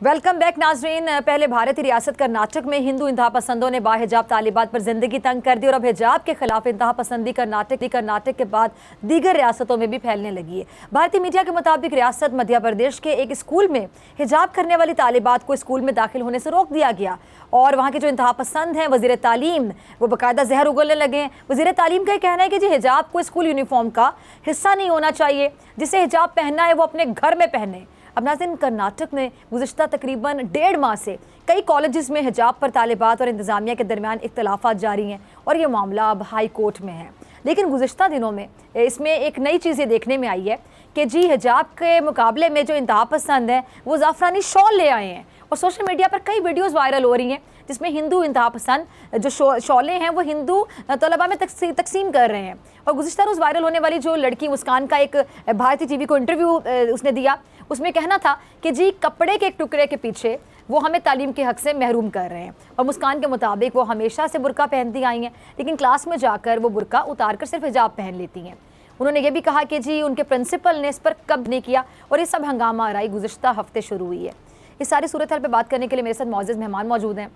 वेलकम बैक नाजरीन। पहले भारतीय रियासत कर्नाटक में हिंदू इंतहा पसंदों ने बाहिजाब तालिबात पर जिंदगी तंग कर दी, और अब हिजाब के खिलाफ इंतहा पसंदी कर्नाटक के बाद दीगर रियासतों में भी फैलने लगी है। भारतीय मीडिया के मुताबिक रियासत मध्य प्रदेश के एक स्कूल में हिजाब करने वाली तालिबात को स्कूल में दाखिल होने से रोक दिया गया, और वहाँ के जो इंतहा पसंद हैं वज़ीर तालीम, वो बाकायदा जहर उगलने लगे हैं। वज़ीर तालीम का कहना है कि जी हिजाब को स्कूल यूनिफॉर्म का हिस्सा नहीं होना चाहिए, जिसे हिजाब पहनना है वो अपने घर में पहने। अब नाज़रीन, कर्नाटक में गुज़िश्ता तकरीबन 1.5 माह से कई कॉलेजेस में हिजाब पर तालिबात और इंतज़ामिया के दरमियान इख्तलाफात जारी हैं, और ये मामला अब हाई कोर्ट में है। लेकिन गुज़िश्ता दिनों में इसमें एक नई चीज़ ये देखने में आई है कि जी हिजाब के मुकाबले में जो इंतहा पसंद है वो ज़ाफ़रानी शॉल ले आए हैं, और सोशल मीडिया पर कई वीडियोज़ वायरल हो रही हैं जिसमें हिंदू इंतहा पसंद जो शॉलें हैं वो हिंदू तलबा में तकसीम कर रहे हैं। और गुज़िश्ता रोज़ वायरल होने वाली जो लड़की मुस्कान का एक भारतीय टीवी को इंटरव्यू उसने दिया, उसमें कहना था कि जी कपड़े के एक टुकड़े के पीछे वो हमें तालीम के हक़ से महरूम कर रहे हैं। और मुस्कान के मुताबिक वो हमेशा से बुर्का पहनती आई हैं, लेकिन क्लास में जाकर वो बुर्का उतार कर सिर्फ हिजाब पहन लेती हैं। उन्होंने ये भी कहा कि जी उनके प्रिंसिपल ने इस पर कब्ज़ नहीं किया, और ये सब हंगामा आराई गुज़िश्ता हफ्ते शुरू हुई है। इस सारी सूरत हाल पर बात करने के लिए मेरे साथ मौजूद मेहमान मौजूद हैं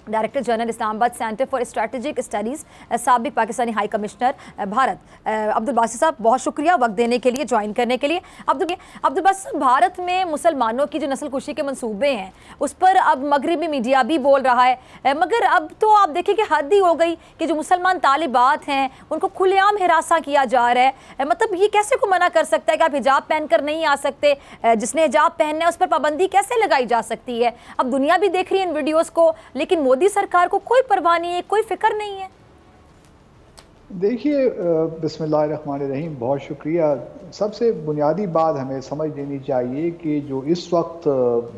director general Islamabad centre for strategic studies साबिक पाकिस्तानी हाई कमिश्नर भारत अब्दुल बासित साहब, बहुत शुक्रिया वक्त देने के लिए, ज्वाइन करने के लिए। अब्दुल बासित, भारत में मुसलमानों की जो नस्ल कुशी के मंसूबे हैं उस पर अब मगरबी मीडिया भी बोल रहा है, मगर अब तो आप देखिए कि हद ही हो गई कि जो मुसलमान तालिबात हैं उनको खुलेआम हिरासा किया जा रहा है। मतलब ये कैसे को मना कर सकता है कि आप हिजाब पहनकर नहीं आ सकते? जिसने हिजाब पहनना है उस पर पाबंदी कैसे लगाई जा सकती है? अब दुनिया भी देख रही है इन वीडियोज़ को, लेकिन मोदी सरकार को कोई परवाह नहीं है, कोई फिक्र नहीं है। देखिए, बिस्मिल्लाहिर्रहमानिर्रहीम, बहुत शुक्रिया। सबसे बुनियादी बात हमें समझ लेनी चाहिए कि जो इस वक्त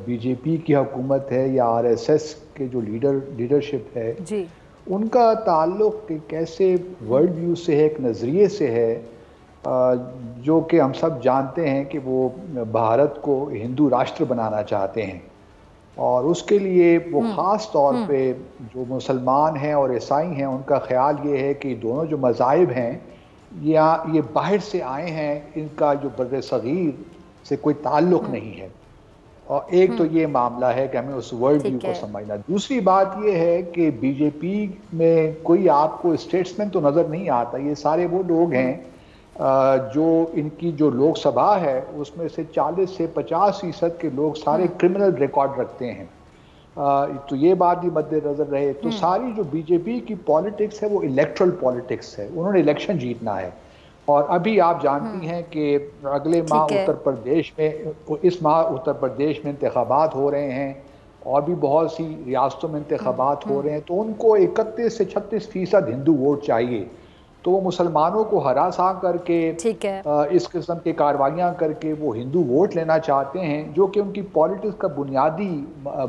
बीजेपी की हुकूमत है या आरएसएस के जो लीडरशिप है जी, उनका ताल्लुक एक ऐसे वर्ल्ड व्यू से है, एक नज़रिए से है, जो कि हम सब जानते हैं कि वो भारत को हिंदू राष्ट्र बनाना चाहते हैं, और उसके लिए वो ख़ास तौर पे जो मुसलमान हैं और ईसाई हैं उनका ख्याल ये है कि दोनों जो मज़ाहिब हैं या ये बाहर से आए हैं, इनका जो बर्र सग़ीर से कोई ताल्लुक़ नहीं है। और एक तो ये मामला है कि हमें उस वर्ल्ड व्यू को समझना। दूसरी बात ये है कि बीजेपी में कोई आपको स्टेट्समैन तो नज़र नहीं आता। ये सारे वो लोग हैं जो इनकी जो लोकसभा है उसमें से 40 से 50% के लोग सारे क्रिमिनल रिकॉर्ड रखते हैं। तो ये बात भी मद्देनजर रहे। तो सारी जो बीजेपी की पॉलिटिक्स है वो इलेक्ट्रल पॉलिटिक्स है, उन्होंने इलेक्शन जीतना है। और अभी आप जानती हैं कि अगले माह उत्तर प्रदेश में, इस माह उत्तर प्रदेश में इंतखाबात हो रहे हैं, और भी बहुत सी रियासतों में इंतखाबात हो रहे हैं, तो उनको 31 से 36% हिंदू वोट चाहिए। तो वो मुसलमानों को हरासा करके इस किस्म की कार्रवाइयाँ करके वो हिंदू वोट लेना चाहते हैं, जो कि उनकी पॉलिटिक्स का बुनियादी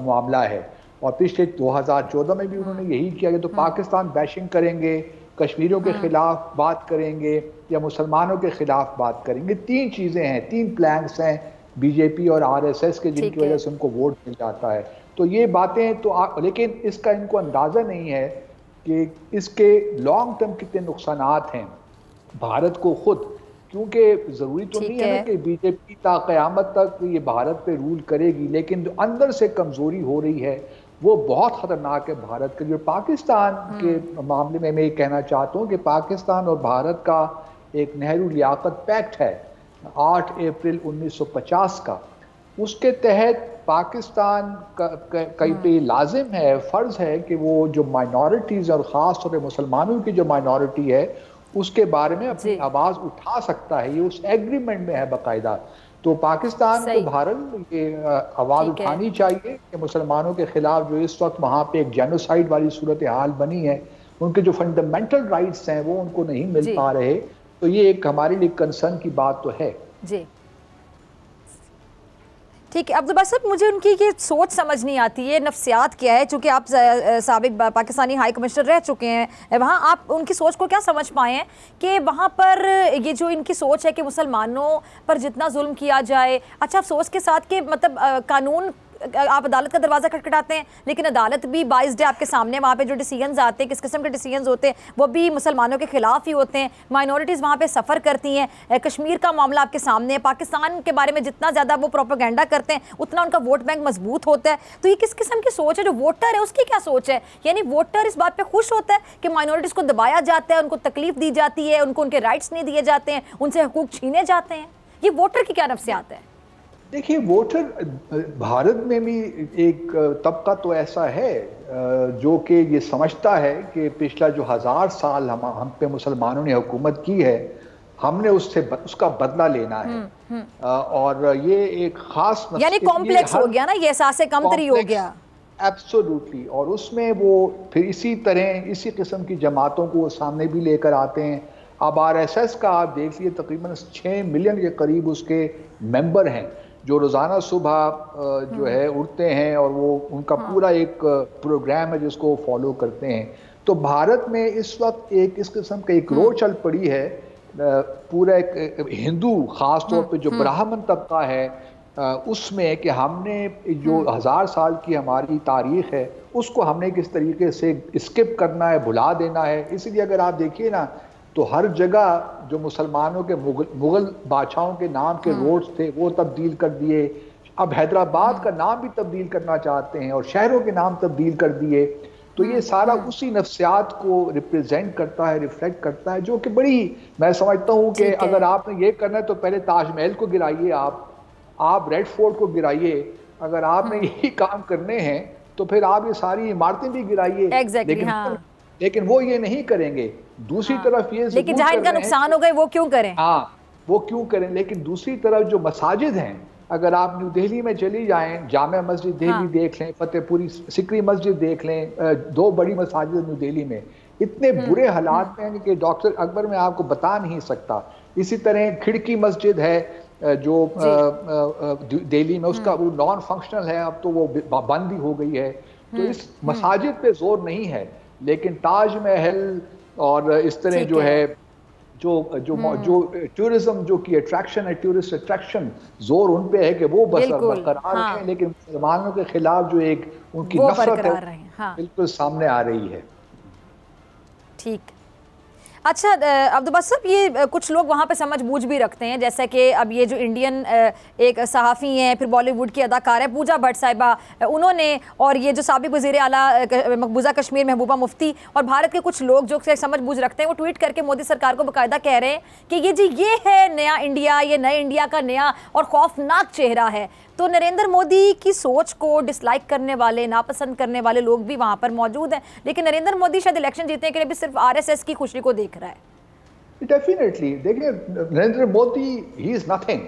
मामला है। और पिछले 2014 में भी उन्होंने यही किया कि तो पाकिस्तान बैशिंग करेंगे, कश्मीरियों के खिलाफ बात करेंगे या मुसलमानों के खिलाफ बात करेंगे। 3 चीज़ें हैं, 3 प्लैंक्स हैं बीजेपी और आरएसएस के, जिनकी वजह से उनको वोट मिल जाता है। तो ये बातें तो लेकिन इसका इनको अंदाज़ा नहीं है कि इसके लॉन्ग टर्म कितने नुकसानात हैं भारत को खुद, क्योंकि ज़रूरी तो नहीं है ना कि बीजेपी ता क़यामत तक ये भारत पे रूल करेगी, लेकिन जो अंदर से कमज़ोरी हो रही है वो बहुत ख़तरनाक है भारत के लिए। पाकिस्तान के मामले में मैं ये कहना चाहता हूँ कि पाकिस्तान और भारत का एक नेहरू लियाकत पैक्ट है 8 अप्रैल 1950 का। उसके तहत पाकिस्तान कई पे लाजिम है, फ़र्ज़ है कि वो जो माइनॉरिटीज़ और ख़ास तौर पर मुसलमानों की जो माइनॉरिटी है उसके बारे में अपनी आवाज़ उठा सकता है। ये उस एग्रीमेंट में है बाकायदा। तो पाकिस्तान को भारत ये आवाज़ उठानी चाहिए कि मुसलमानों के खिलाफ जो इस वक्त वहाँ पे एक जेनोसाइड वाली सूरत हाल बनी है, उनके जो फंडामेंटल राइट्स हैं वो उनको नहीं मिल पा रहे। तो ये एक हमारे लिए कंसर्न की बात तो है जी। ठीक है अब्दुल बासित, मुझे उनकी ये सोच समझ नहीं आती है, नफ्सियात क्या है, चूँकि आप साबिक पाकिस्तानी हाई कमिश्नर रह चुके हैं वहाँ, आप उनकी सोच को क्या समझ पाए हैं कि वहाँ पर ये जो इनकी सोच है कि मुसलमानों पर जितना जुल्म किया जाए, अच्छा अफसोस के साथ कि मतलब कानून आप अदालत का दरवाज़ा खटखटाते हैं लेकिन अदालत भी बाइस्ड है आपके सामने, वहाँ पे जो डिसीजंस आते हैं किस किस्म के डिसीजंस होते हैं वो भी मुसलमानों के खिलाफ ही होते हैं, माइनॉरिटीज़ वहाँ पे सफ़र करती हैं। कश्मीर का मामला आपके सामने है, पाकिस्तान के बारे में जितना ज़्यादा वो प्रोपेगेंडा करते हैं उतना उनका वोट बैंक मजबूत होता है। तो ये किस किस्म की सोच है, जो वोटर है उसकी क्या सोच है? यानी वोटर इस बात पर खुश होता है कि माइनॉरिटीज़ को दबाया जाता है, उनको तकलीफ दी जाती है, उनको उनके राइट्स नहीं दिए जाते हैं, उनसे हकूक छीने जाते हैं, ये वोटर की क्या नफ्सियात है? देखिए, वोटर भारत में भी एक तबका तो ऐसा है जो कि ये समझता है कि पिछला जो 1000 साल हम पे मुसलमानों ने हुकूमत की है, हमने उसका बदला लेना है। और ये एक खास यानी कॉम्प्लेक्स हो गया ना, ये एहसास कमतरी हो गया। एब्सोल्युटली। और उसमें वो फिर इसी तरह इसी किस्म की जमातों को सामने भी लेकर आते हैं। अब आरएसएस का आप देख लिए तकरीबन 6 मिलियन के करीब उसके मेंबर हैं जो रोज़ाना सुबह जो है उठते हैं और वो उनका पूरा एक प्रोग्राम है जिसको फॉलो करते हैं। तो भारत में इस वक्त एक इस किस्म का एक रोड चल पड़ी है, पूरा एक हिंदू ख़ास तौर पे जो ब्राह्मण तबका है उसमें, कि हमने जो 1000 साल की हमारी तारीख़ है उसको हमने किस तरीके से स्किप करना है, भुला देना है। इसलिए अगर आप देखिए ना तो हर जगह जो मुसलमानों के मुगल बादशाहों के नाम के रोड्स थे वो तब्दील कर दिए। अब हैदराबाद का नाम भी तब्दील करना चाहते हैं और शहरों के नाम तब्दील कर दिए। तो ये सारा उसी नफ्सियात को रिप्रेजेंट करता है, रिफ्लेक्ट करता है, जो कि बड़ी मैं समझता हूँ कि अगर आपने ये करना है तो पहले ताजमहल को गिराइए, आप रेड फोर्ट को गिराइए। अगर आपने यही काम करने हैं तो फिर आप ये सारी इमारतें भी गिराइए। लेकिन वो ये नहीं करेंगे। दूसरी तरफ ये लेकिन जहाँ इनका नुकसान हो गए वो क्यों करें? वो क्यों करें। लेकिन दूसरी तरफ जो मसाजिद हैं, अगर आप न्यू दिल्ली में चली जाएं, जामा मस्जिद दिल्ली देख लें, फतेहपुरी सिकरी मस्जिद देख लें, 2 बड़ी मसाजिद न्यू दिल्ली में इतने बुरे हालात में हैं कि डॉक्टर अकबर मैं आपको बता नहीं सकता। इसी तरह खिड़की मस्जिद है जो दिल्ली में, उसका वो नॉन फंक्शनल है, अब तो वो बंद ही हो गई है। तो इस मसाजिद पे जोर नहीं है, लेकिन ताजमहल और इस तरह जो है जो टूरिज्म जो की अट्रैक्शन है, टूरिस्ट अट्रैक्शन, जोर उन पे है कि वो बस बरकरार है। लेकिन मुसलमानों के खिलाफ जो एक उनकी नफरत है बिल्कुल सामने आ रही है। ठीक। अच्छा अब्दुल बासित साहब, ये कुछ लोग वहाँ पे समझ बूझ भी रखते हैं, जैसे कि अब ये जो इंडियन एक सहाफ़ी हैं, फिर बॉलीवुड की अदाकार है पूजा भट्ट साहिबा, उन्होंने, और ये जो साबिक वज़ीर आला मकबूजा कश्मीर महबूबा मुफ्ती और भारत के कुछ लोग जो समझ बूझ रखते हैं, वो ट्वीट करके मोदी सरकार को बाकायदा कह रहे हैं कि ये है नया इंडिया, ये नए इंडिया का नया और खौफनाक चेहरा है। तो नरेंद्र मोदी की सोच को डिसलाइक करने वाले, नापसंद करने वाले लोग भी वहाँ पर मौजूद हैं, लेकिन नरेंद्र मोदी शायद इलेक्शन जीतने के लिए भी सिर्फ आरएसएस की खुशी को देख रहा है। डेफिनेटली देखिए, Narendra Modi he is nothing.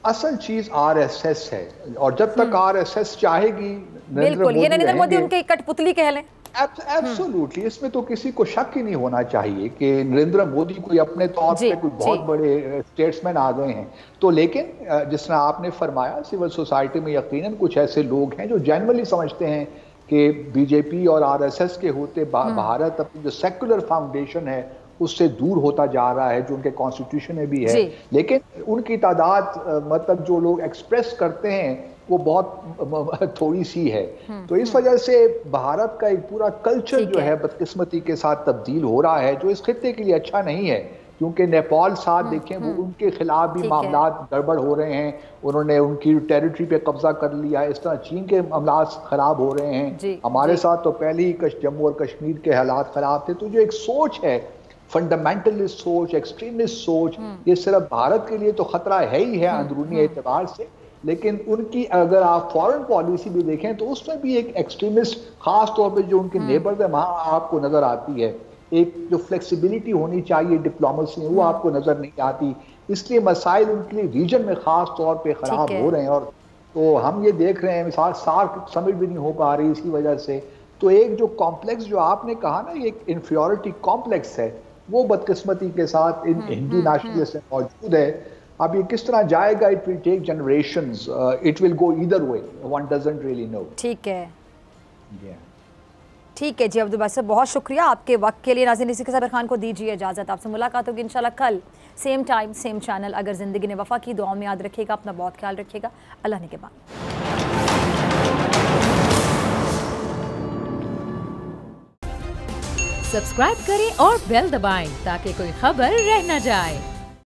असल चीज आरएसएस है, और जब तक आरएसएस चाहेगी बिल्कुल, ये नरेंद्र मोदी उनके कठपुतली कह लें। एब्सोल्युटली, इसमें तो किसी को शक ही नहीं होना चाहिए कि नरेंद्र मोदी कोई अपने तौर पे कोई बहुत बड़े स्टेट्समैन आ गए हैं। तो लेकिन जिस तरह आपने फरमाया, सिविल सोसाइटी में यकीनन कुछ ऐसे लोग हैं जो जेन्युइनली समझते हैं कि बीजेपी और आरएसएस के होते भारत अपनी जो सेक्युलर फाउंडेशन है उससे दूर होता जा रहा है, जो उनके कॉन्स्टिट्यूशन में भी है। लेकिन उनकी तादाद, मतलब जो लोग एक्सप्रेस करते हैं, वो बहुत थोड़ी सी है। तो इस वजह से भारत का एक पूरा कल्चर जो है बदकिस्मती के साथ तब्दील हो रहा है, जो इस खित्ते के लिए अच्छा नहीं है। क्योंकि नेपाल साथ देखें, वो उनके खिलाफ भी मामला गड़बड़ हो रहे हैं, उन्होंने उनकी टेरिटरी पे कब्जा कर लिया है। इस तरह चीन के मामला खराब हो रहे हैं। हमारे साथ तो पहले ही जम्मू और कश्मीर के हालात खराब थे। तो जो एक सोच है, फंडामेंटलिस्ट सोच, एक्सट्रीमिस्ट सोच, ये सिर्फ भारत के लिए तो खतरा है ही है अंदरूनी एतबार से। लेकिन उनकी अगर आप फॉरेन पॉलिसी भी देखें तो उसमें भी एक एक्सट्रीमिस्ट, खास तौर पे जो उनके नेबर्स है वहां आपको नजर आती है। एक जो फ्लेक्सिबिलिटी होनी चाहिए डिप्लोमेसी में, वो आपको नजर नहीं आती। इसलिए मसाइल उनके लिए रीजन में खास तौर पे खराब हो रहे हैं। और तो हम ये देख रहे हैं, सार्क समिट भी नहीं हो पा रही इसी वजह से। तो एक जो कॉम्प्लेक्स जो आपने कहा ना, एक इंफीरियरिटी कॉम्प्लेक्स है, वो बदकिस्मती के साथ इन हिंदू नेशनलिस्ट में मौजूद है। अब ये किस तरह जाएगा, it will take generations, it will go either way, one doesn't really know. ठीक है, ठीक है जी अब्दुल बासित, बहुत शुक्रिया आपके वक्त के लिए। नाज़रीन, इसी के साथ खान को दीजिए इजाज़त। आपसे मुलाकात होगी इंशाल्लाह कल, सेम टाइम सेम चैनल। अगर ज़िंदगी ने वफ़ा की, दुआओं में याद रखिएगा, अपना बहुत ख्याल रखिएगा। अल्लाह ने के बाद। सब्सक्राइब करें और बेल दबाएं ताकि कोई खबर रह न जाए।